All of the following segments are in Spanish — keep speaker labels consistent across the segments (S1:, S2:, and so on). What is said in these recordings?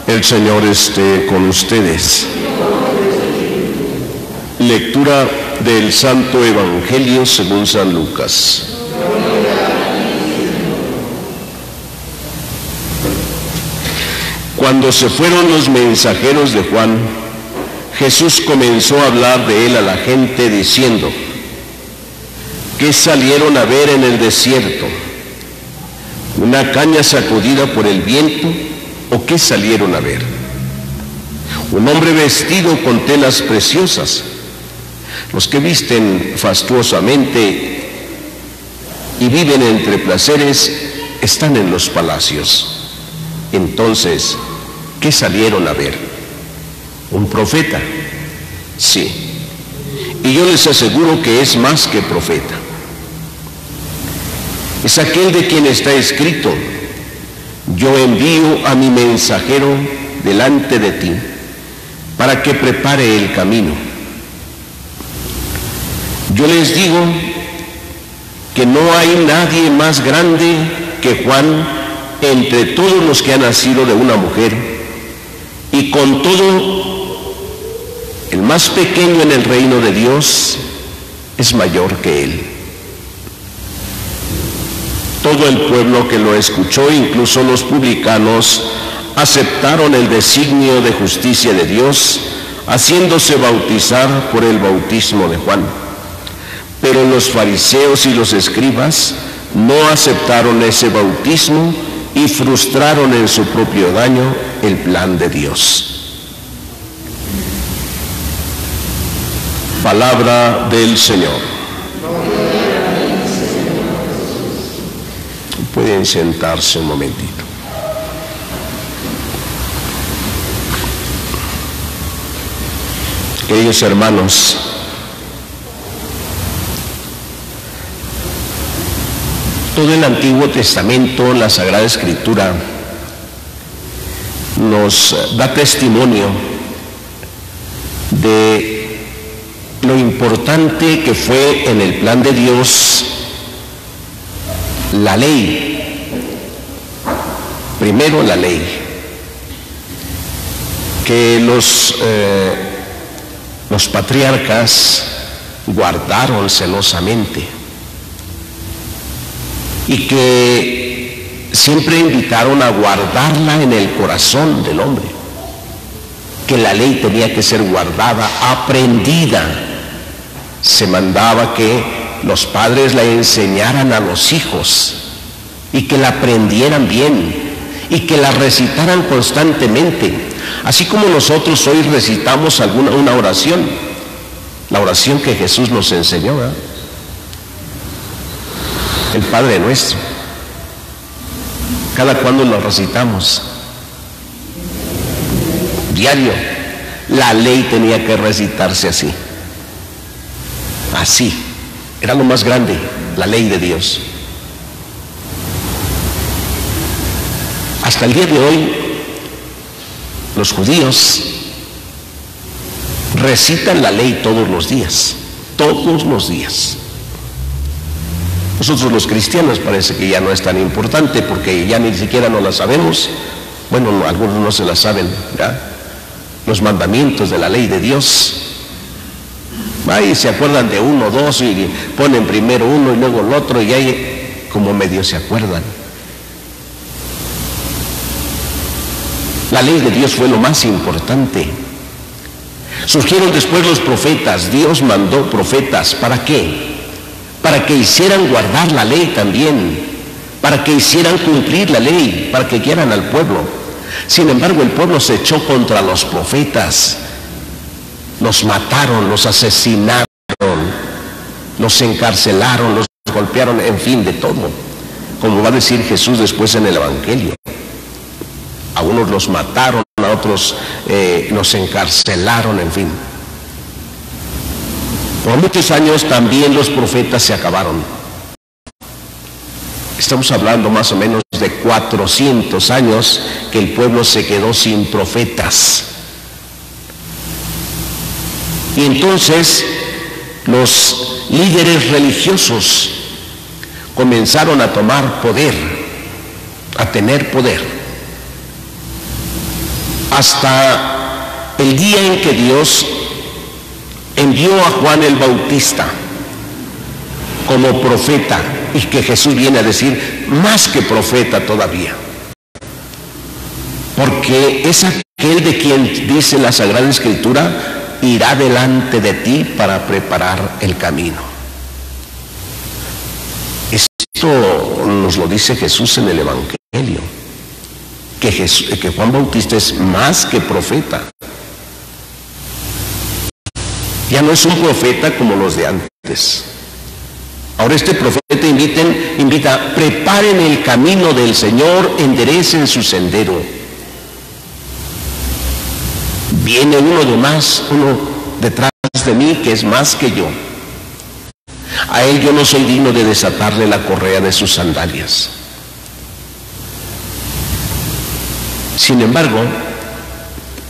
S1: El Señor esté con ustedes. Lectura del Santo Evangelio según San Lucas. Cuando se fueron los mensajeros de Juan, Jesús comenzó a hablar de él a la gente diciendo: ¿qué salieron a ver en el desierto? ¿Una caña sacudida por el viento? ¿O qué salieron a ver? ¿Un hombre vestido con telas preciosas? Los que visten fastuosamente y viven entre placeres están en los palacios. Entonces, ¿qué salieron a ver? ¿Un profeta? Sí. Y yo les aseguro que es más que profeta. Es aquel de quien está escrito: yo envío a mi mensajero delante de ti para que prepare el camino. Yo les digo que no hay nadie más grande que Juan entre todos los que han nacido de una mujer, y con todo, el más pequeño en el reino de Dios es mayor que él. Todo el pueblo que lo escuchó, incluso los publicanos, aceptaron el designio de justicia de Dios, haciéndose bautizar por el bautismo de Juan. Pero los fariseos y los escribas no aceptaron ese bautismo y frustraron en su propio daño el plan de Dios. Palabra del Señor. Pueden sentarse un momentito. Queridos hermanos, todo el Antiguo Testamento, la Sagrada Escritura, nos da testimonio de lo importante que fue en el plan de Dios la ley. Primero la ley, que los patriarcas guardaron celosamente y que siempre invitaron a guardarla en el corazón del hombre, que la ley tenía que ser guardada, aprendida. Se mandaba que los padres la enseñaran a los hijos y que la aprendieran bien y que la recitaran constantemente, así como nosotros hoy recitamos una oración, la oración que Jesús nos enseñó, ¿verdad? El Padre Nuestro. Cada cuando lo recitamos diario. La ley tenía que recitarse así, era lo más grande, la ley de Dios. Hasta el día de hoy, los judíos recitan la ley todos los días, todos los días. Nosotros los cristianos parece que ya no es tan importante porque ya ni siquiera no la sabemos. Bueno, algunos no se la saben, ¿verdad? Los mandamientos de la ley de Dios. Ahí se acuerdan de uno, dos y ponen primero uno y luego el otro y ahí como medio se acuerdan. La ley de Dios fue lo más importante. Surgieron después los profetas. Dios mandó profetas. ¿Para qué? Para que hicieran guardar la ley también, para que hicieran cumplir la ley, para que guiaran al pueblo. Sin embargo, el pueblo se echó contra los profetas, los mataron, los asesinaron, los encarcelaron, los golpearon, en fin, de todo, como va a decir Jesús después en el Evangelio. A unos los mataron, a otros los encarcelaron, en fin. Por muchos años también los profetas se acabaron. Estamos hablando más o menos de 400 años que el pueblo se quedó sin profetas. Y entonces los líderes religiosos comenzaron a tomar poder, a tener poder. hasta el día en que Dios envió a Juan el Bautista como profeta, y que Jesús viene a decir más que profeta todavía, porque es aquel de quien dice la Sagrada Escritura: irá delante de ti para preparar el camino. Esto nos lo dice Jesús en el Evangelio, que Juan Bautista es más que profeta. Ya no es un profeta como los de antes. Ahora este profeta invita: preparen el camino del Señor, enderecen su sendero. Viene uno detrás de mí que es más que yo. A él yo no soy digno de desatarle la correa de sus sandalias. Sin embargo,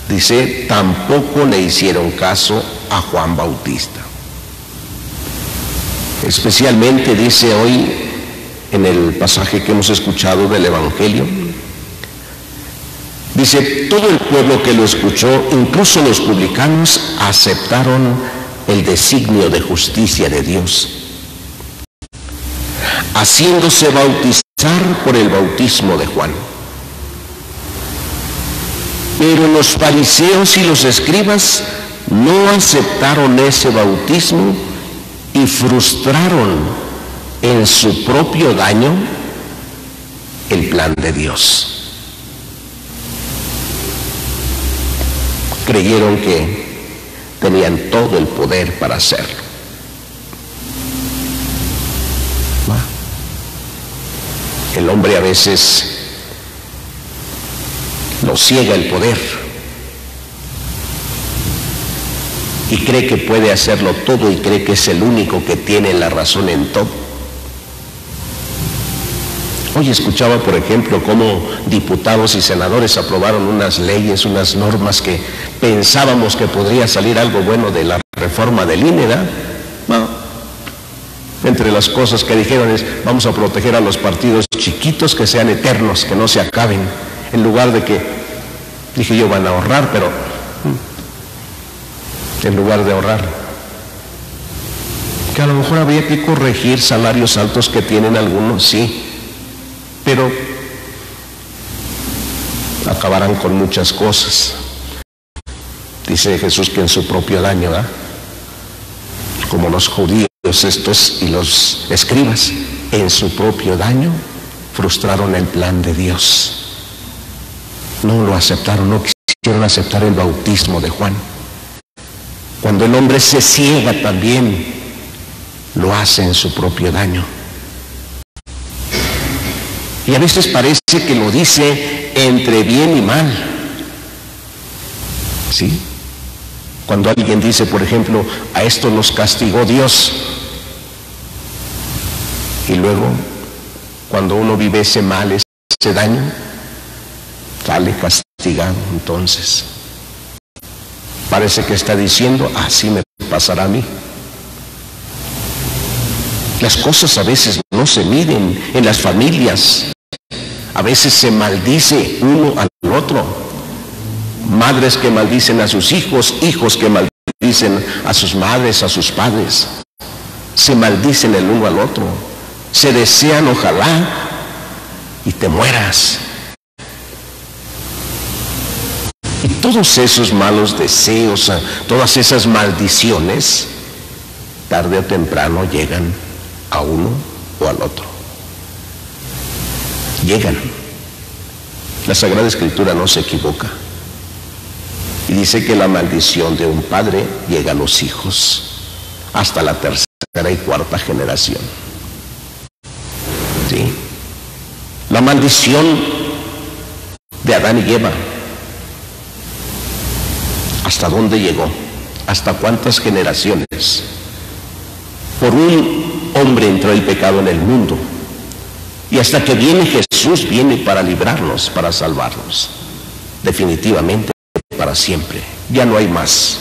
S1: dice, tampoco le hicieron caso a Juan Bautista. Especialmente dice hoy en el pasaje que hemos escuchado del Evangelio, dice: todo el pueblo que lo escuchó, incluso los publicanos, aceptaron el designio de justicia de Dios, haciéndose bautizar por el bautismo de Juan. Pero los fariseos y los escribas no aceptaron ese bautismo y frustraron en su propio daño el plan de Dios. Creyeron que tenían todo el poder para hacerlo. El hombre a veces lo ciega el poder y cree que puede hacerlo todo y cree que es el único que tiene la razón en todo. Hoy escuchaba, por ejemplo, cómo diputados y senadores aprobaron unas leyes, unas normas que pensábamos que podría salir algo bueno de la reforma del INE, ¿verdad? No. Entre las cosas que dijeron es: vamos a proteger a los partidos chiquitos, que sean eternos, que no se acaben, en lugar de que, dije yo, van a ahorrar, pero en lugar de ahorrar, que a lo mejor habría que corregir salarios altos que tienen algunos, sí, pero acabarán con muchas cosas. Dice Jesús que en su propio daño, ¿verdad? Como los judíos estos y los escribas, en su propio daño frustraron el plan de Dios. No lo aceptaron, no quisieron aceptar el bautismo de Juan. Cuando el hombre se ciega también lo hace en su propio daño. Y a veces parece que lo dice entre bien y mal. ¿Sí? Cuando alguien dice, por ejemplo, a esto nos castigó Dios, y luego, cuando uno vive ese mal, ese daño, sale castigado. Entonces, parece que está diciendo: así me pasará a mí. Las cosas a veces no se miden en las familias. A veces se maldice uno al otro. Madres que maldicen a sus hijos, hijos que maldicen a sus madres, a sus padres. Se maldicen el uno al otro. Se desean, ojalá, y te mueras. Y todos esos malos deseos, todas esas maldiciones, tarde o temprano llegan a uno o al otro. Llegan. La Sagrada Escritura no se equivoca. Y dice que la maldición de un padre llega a los hijos hasta la tercera y cuarta generación. ¿Sí? La maldición de Adán y Eva, ¿hasta dónde llegó? ¿Hasta cuántas generaciones? Por un hombre entró el pecado en el mundo. Y hasta que viene Jesús, viene para librarnos, para salvarnos. Definitivamente, para siempre. Ya no hay más.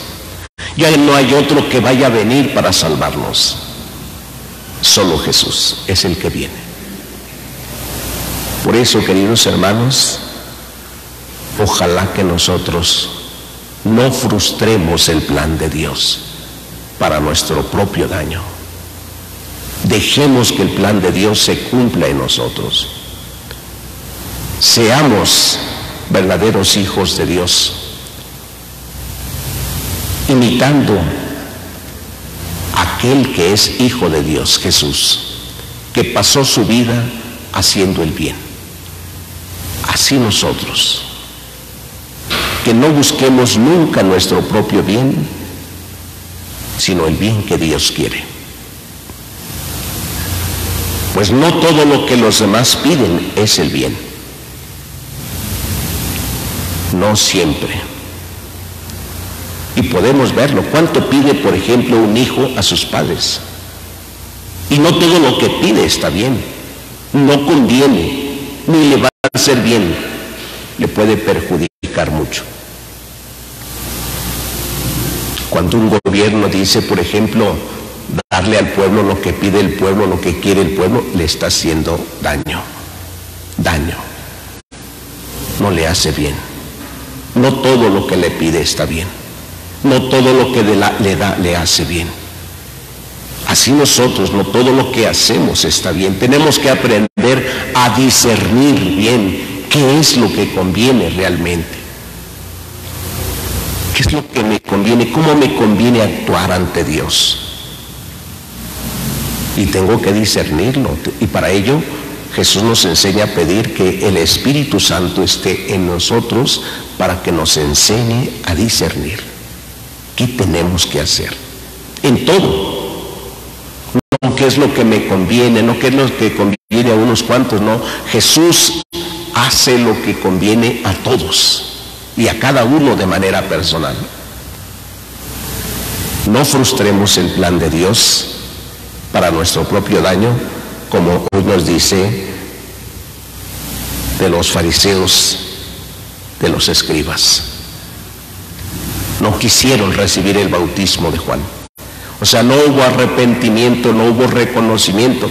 S1: Ya no hay otro que vaya a venir para salvarnos. Solo Jesús es el que viene. Por eso, queridos hermanos, Ojalá que nosotros no frustremos el plan de Dios para nuestro propio daño. Dejemos que el plan de Dios se cumpla en nosotros. Seamos verdaderos hijos de Dios, imitando a aquel que es hijo de Dios, Jesús, que pasó su vida haciendo el bien. Así nosotros, que no busquemos nunca nuestro propio bien, sino el bien que Dios quiere. Pues no todo lo que los demás piden es el bien. No siempre. Y podemos verlo. ¿Cuánto pide, por ejemplo, un hijo a sus padres? Y no todo lo que pide está bien. No conviene, ni le va a hacer bien. Le puede perjudicar mucho. Cuando un gobierno dice, por ejemplo, darle al pueblo lo que pide el pueblo, lo que quiere el pueblo, le está haciendo daño. Daño. No le hace bien. No todo lo que le pide está bien. No todo lo que le da le hace bien. Así nosotros, no todo lo que hacemos está bien. Tenemos que aprender a discernir bien qué es lo que conviene realmente. ¿Qué es lo que me conviene? ¿Cómo me conviene actuar ante Dios? Y tengo que discernirlo. Y para ello Jesús nos enseña a pedir que el Espíritu Santo esté en nosotros para que nos enseñe a discernir qué tenemos que hacer en todo. No qué es lo que me conviene, no qué es lo que conviene a unos cuantos, no. Jesús hace lo que conviene a todos y a cada uno de manera personal. No frustremos el plan de Dios para nuestro propio daño, como hoy nos dice de los fariseos, de los escribas. No quisieron recibir el bautismo de Juan. O sea, no hubo arrepentimiento, no hubo reconocimiento,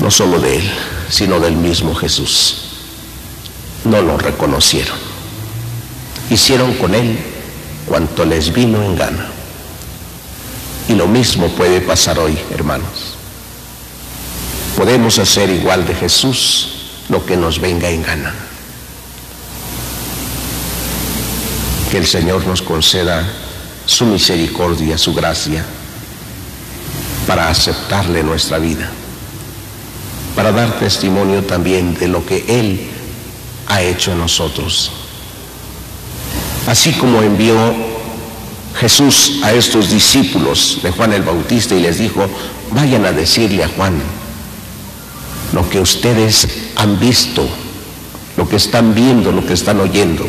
S1: no solo de él, sino del mismo Jesús. No lo reconocieron. Hicieron con él cuanto les vino en gana. Y lo mismo puede pasar hoy, hermanos. Podemos hacer igual de Jesús lo que nos venga en gana. Que el Señor nos conceda su misericordia, su gracia, para aceptarle nuestra vida, para dar testimonio también de lo que Él ha hecho en nosotros. Así como envió Jesús a estos discípulos de Juan el Bautista y les dijo, vayan a decirle a Juan lo que ustedes han visto, lo que están viendo, lo que están oyendo.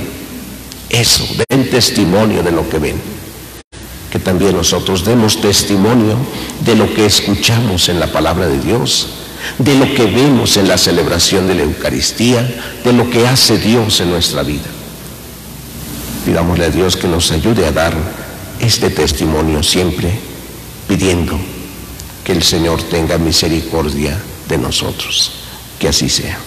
S1: Eso, den testimonio de lo que ven. Que también nosotros demos testimonio de lo que escuchamos en la palabra de Dios, de lo que vemos en la celebración de la Eucaristía, de lo que hace Dios en nuestra vida. Pidámosle a Dios que nos ayude a dar este testimonio siempre, pidiendo que el Señor tenga misericordia de nosotros. Que así sea.